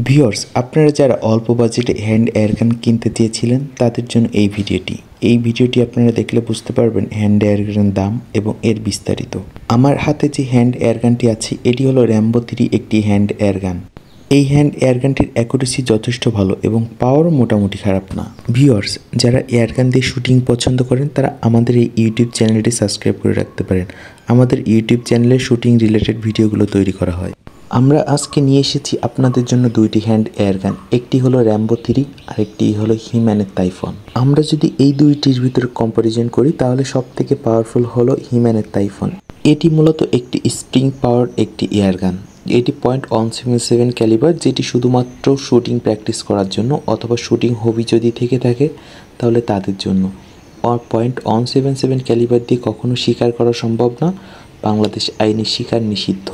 Viewers, আপনারা যারা অল্প বাজেটে হ্যান্ড এয়ারগান কিনতে চেয়েছিলেন তাদের জন্য এই ভিডিওটি আপনারা দেখলে বুঝতে পারবেন হ্যান্ড এয়ারগানের দাম এবং এর বিস্তারিত। আমার হাতে যে হ্যান্ড এয়ারগানটি আছে এটি হলো র্যাম্বো 3 একটি হ্যান্ড এয়ারগান। এই হ্যান্ড এয়ারগানটির অ্যাকুরেসি যথেষ্ট ভালো এবং পাওয়ারও মোটামুটি খারাপ না। ভিউয়ার্স, যারা এয়ারগান দিয়ে শুটিং পছন্দ করেন তারা আমাদের এই ইউটিউব চ্যানেলটি সাবস্ক্রাইব করে রাখতে পারেন। আমাদের ইউটিউব চ্যানেলে শুটিং রিলেটেড ভিডিওগুলো তৈরি করা হয়। আমরা আজকে নিয়ে এসেছি আপনাদের জন্য দুইটি হ্যান্ড এয়ারগান, একটি হলো র্যাম্বো 3 আর একটি হলো হিম্যানের টাইফন। আমরা যদি এই দুইটির ভিতরে কম্পারিজন করি তাহলে সবথেকে পাওয়ারফুল হলো হিম্যানের টাইফন। এটি মূলত একটি স্প্রিং পাওয়ার একটি এয়ারগান। এটি .177 ক্যালিবার, যেটি শুধুমাত্র শুটিং প্র্যাকটিস করার জন্য অথবা শুটিং হবি যদি থেকে থাকে তাহলে তাদের জন্য। .177 ক্যালিবার দিয়ে কখনো শিকার করা সম্ভব না, বাংলাদেশ আইনে শিকার নিষিদ্ধ।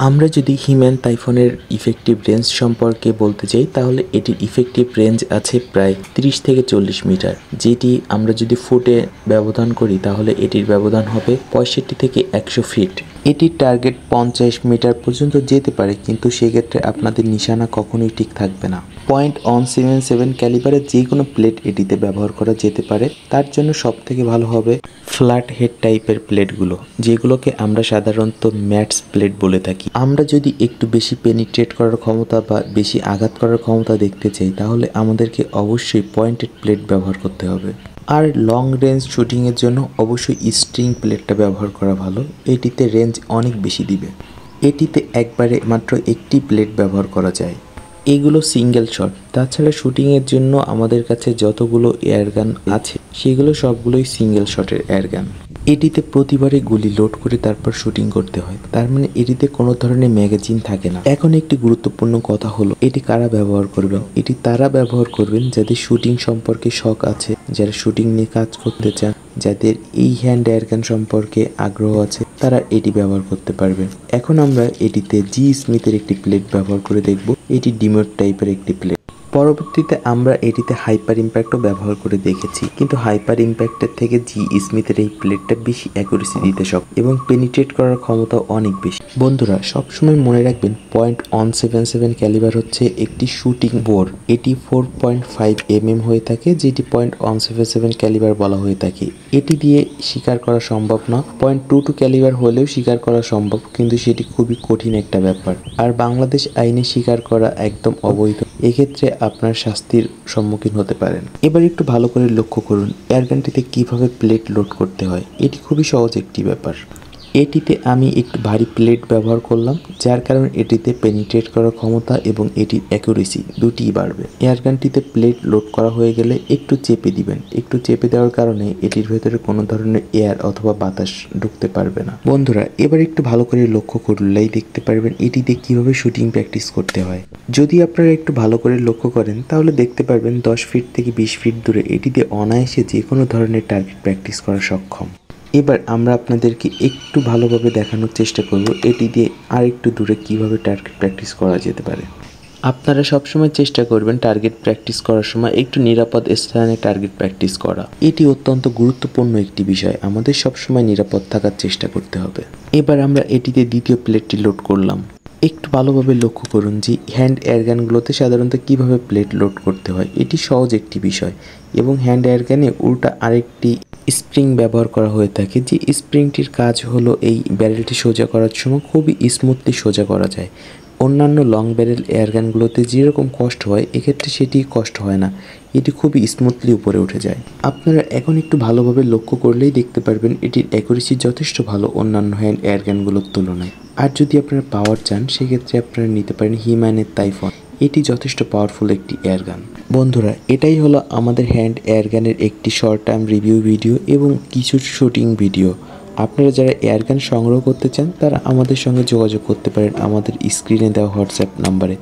আমরা যদি হিম্যান টাইফনের ইফেক্টিভ রেঞ্জ সম্পর্কে বলতে চাই তাহলে এটির ইফেক্টিভ রেঞ্জ আছে প্রায় 30 থেকে 40 মিটার, যেটি আমরা যদি ফুটে ব্যবধান করি তাহলে এটির ব্যবধান হবে 65 থেকে 100 ফিট। এটির টার্গেট 50 মিটার পর্যন্ত যেতে পারে, কিন্তু সেক্ষেত্রে আপনাদের নিশানা কখনোই ঠিক থাকবে না। .177 ক্যালিবারের যে কোনো প্লেট এটিতে ব্যবহার করা যেতে পারে। তার জন্য সবথেকে ভালো হবে ফ্ল্যাট হেড টাইপের প্লেটগুলো, যেগুলোকে আমরা সাধারণত ম্যাটস প্লেট বলে থাকি। আমরা যদি একটু বেশি পেনিট্রেট করার ক্ষমতা বা বেশি আঘাত করার ক্ষমতা দেখতে চাই তাহলে আমাদেরকে অবশ্যই পয়েন্টেড প্লেট ব্যবহার করতে হবে। আর লং রেঞ্জ শুটিংয়ের জন্য অবশ্যই স্ট্রিং প্লেটটা ব্যবহার করা ভালো, এটিতে রেঞ্জ অনেক বেশি দিবে। এটিতে একবারে মাত্র একটি প্লেট ব্যবহার করা যায়। এগুলো সিঙ্গেল শট। তাছাড়া শুটিংয়ের জন্য আমাদের কাছে যতগুলো এয়ারগান আছে সেগুলো সবগুলোই সিঙ্গেল শটের এয়ারগান। এটিতে প্রতিবারে গুলি লোড করে তারপর শুটিং করতে হয়, তার মানে এটিতে কোনো ধরনের ম্যাগাজিন থাকে না। এখন একটি গুরুত্বপূর্ণ কথা হলো এটি কারা ব্যবহার করবেন। এটি তারা ব্যবহার করবেন যাদের শুটিং সম্পর্কে শখ আছে, যারা শুটিং নিয়ে কাজ করতে চান, যাদের এই হ্যান্ড এয়ারগান সম্পর্কে আগ্রহ আছে, তারা এটি ব্যবহার করতে পারবেন। এখন আমরা এটিতে জি স্মিথের একটি প্লেট ব্যবহার করে দেখব। এটি ডিমোট টাইপের একটি প্লেট। পরবর্তীতে আমরা এটিতে হাইপার ইম্প্যাক্টও ব্যবহার করে দেখেছি, কিন্তু হাইপার ইম্প্যাক্টের থেকে জি স্মিথের এই প্লেটটা বেশি অ্যাকুরেসি দিতে সক্ষম এবং পেনিট্রেট করার ক্ষমতা অনেক বেশি। বন্ধুরা, সবসময় মনে রাখবেন .177 ক্যালিবার হচ্ছে একটি শুটিং বোর। এটি 4.5 mm হয়ে থাকে, যেটি .177 ক্যালিবার বলা হয়ে থাকে। এটি দিয়ে শিকার করা সম্ভব না। .22 ক্যালিবার হলেও শিকার করা সম্ভব, কিন্তু সেটি খুবই কঠিন একটা ব্যাপার। আর বাংলাদেশ আইনে শিকার করা একদম অবৈধ। এক্ষেত্রে আপনার শাস্তির সম্মুখীন হতে পারেন। এবার একটু ভালো করে লক্ষ্য করুন এয়ারগানটিতে কিভাবে প্লেট লোড করতে হয়। এটি খুবই সহজ একটি ব্যাপার। এটিতে আমি একটু ভারী প্লেট ব্যবহার করলাম, যার কারণে এটিতে পেনিট্রেট করার ক্ষমতা এবং এটির অ্যাকুরেসি দুটিই বাড়বে। এয়ারগানটিতে প্লেট লোড করা হয়ে গেলে একটু চেপে দিবেন। একটু চেপে দেওয়ার কারণে এটির ভেতরে কোনো ধরনের এয়ার অথবা বাতাস ঢুকতে পারবে না। বন্ধুরা, এবার একটু ভালো করে লক্ষ্য করলেই দেখতে পারবেন এটিতে কিভাবে শুটিং প্র্যাকটিস করতে হয়। যদি আপনারা একটু ভালো করে লক্ষ্য করেন তাহলে দেখতে পারবেন 10 ফিট থেকে 20 ফিট দূরে এটিতে অনায়াসে যে কোনো ধরনের টার্গেট প্র্যাকটিস করা সক্ষম। এবার আমরা আপনাদেরকে একটু ভালোভাবে দেখানোর চেষ্টা করব এটি দিয়ে আর একটু দূরে কিভাবে টার্গেট প্র্যাকটিস করা যেতে পারে। আপনারা সবসময় চেষ্টা করবেন টার্গেট প্র্যাকটিস করার সময় একটু নিরাপদ স্থানে টার্গেট প্র্যাকটিস করা। এটি অত্যন্ত গুরুত্বপূর্ণ একটি বিষয়, আমাদের সবসময় নিরাপদ থাকার চেষ্টা করতে হবে। এবার আমরা এটিতে দ্বিতীয় প্লেটটি লোড করলাম। একটু ভালোভাবে লক্ষ্য করুন যে হ্যান্ড এয়ারগানগুলোতে সাধারণত কিভাবে প্লেট লোড করতে হয়। এটি সহজ একটি বিষয় এবং হ্যান্ড এয়ারগানে উল্টা আরেকটি স্প্রিং ব্যবহার করা হয়ে থাকে, যে স্প্রিংটির কাজ হলো এই ব্যারেলটি সোজা করার সময় খুবই স্মুথলি সোজা করা যায়। অন্যান্য লং ব্যারেল এয়ারগানগুলোতে যেরকম কষ্ট হয় এক্ষেত্রে সেটি কষ্ট হয় না, এটি খুবই স্মুথলি উপরে উঠে যায়। আপনারা এখন একটু ভালোভাবে লক্ষ্য করলেই দেখতে পারবেন এটির অ্যাকুরেসি যথেষ্ট ভালো অন্যান্য হ্যান্ড এয়ারগানগুলোর তুলনায়। আর যদি আপনারা পাওয়ার চান সেক্ষেত্রে আপনারা নিতে পারেন হিম্যানের টাইফন। এটি যথেষ্ট পাওয়ারফুল একটি এয়ারগান। বন্ধুরা, এটাই হলো আমাদের হ্যান্ড এয়ারগানের একটি শর্ট টার্ম রিভিউ ভিডিও এবং কিছু শুটিং ভিডিও। আপনারা যারা এয়ারগান সংগ্রহ করতে চান তারা আমাদের সঙ্গে যোগাযোগ করতে পারেন আমাদের স্ক্রিনে দেওয়া হোয়াটসঅ্যাপ নাম্বারে।